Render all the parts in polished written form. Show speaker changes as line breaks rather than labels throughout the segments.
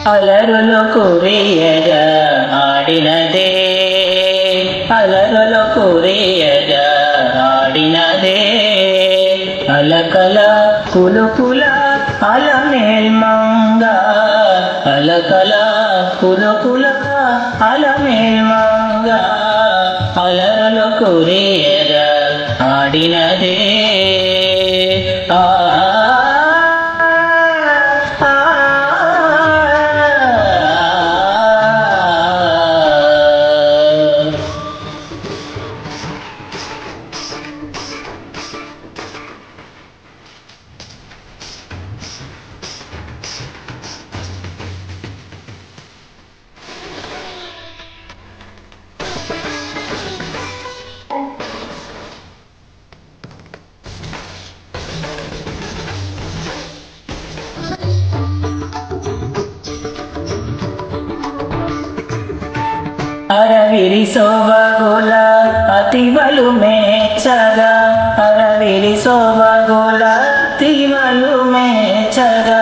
అలరులు కురియగా ఆడినదే అలరులు కురియగా ఆడినదే అలకల కులుకుల అలమేల్మంగ అలకల కులుకుల అలమేల్మంగ అలరులు కురియగా ఆడినదే అరవిరి సోవగుల అతివలు మేచగా అరవిరి సోవగుల అతివలు మేచగా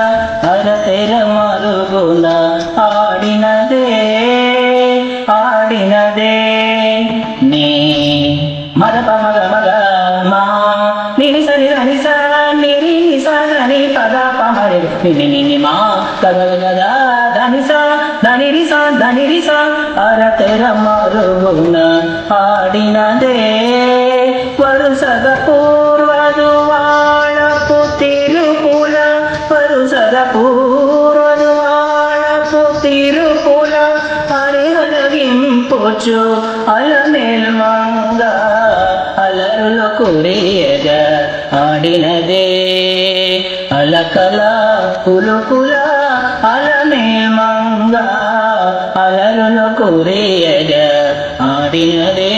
అరతెర మరుగున ఆడినదే ఆడినదే నీ మరప మగ మగ మా నిరిస నిరిస నిరిస ని పద పమరి నిని మా గగ గగ ధనిస ధనిరిస ధనిరిస అరతెర మరుగున ఆడినదే వరుసగ పూర్వదు వాళపు తిరుపుల వరుసగ పూర్వదు వాళపు తిరుపుల అరిహలగింపుచు అలమేల్మంగ అలరులు కురియగా ఆడినదే అలకల కులుకుల అలమేల్మంగ అలరులు కురియగా ఆడినదే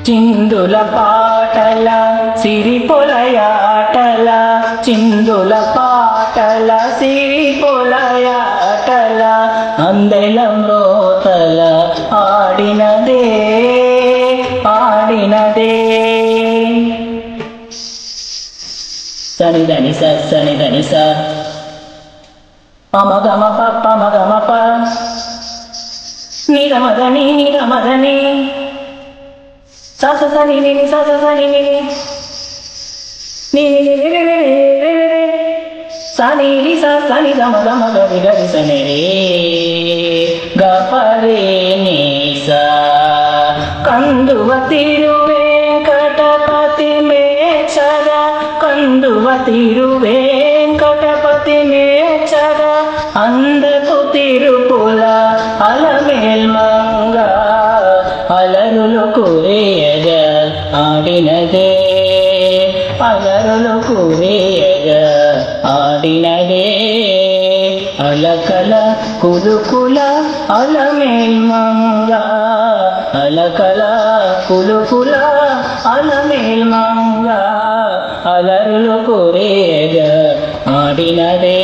చిందుల పాటల సిరిపొలయాటల చిందుల పాటల సిరిపొలయాటల అందెలం రోతల ఆడినదే ఆడినదే సని దని సని దని స పమగమ పమగమ ప నిరమదని నిరమదని sa ni ni sa ni ni ni sa ni ri sa ni ga ma ga ri ga ri sa ni re ga pa re ni sa కందువతిరు Venkatapati మేచరా కందువతిరు Venkatapati మేచరా అందకు తిరుపుల Alamelmanga అలరులు కురియగా ఆడినదే అలరులు కురియగా ఆడినదే అలకల కులుకుల Alamelmanga అలకల కులుకుల Alamelmanga అలరులు కురియగా ఆడినదే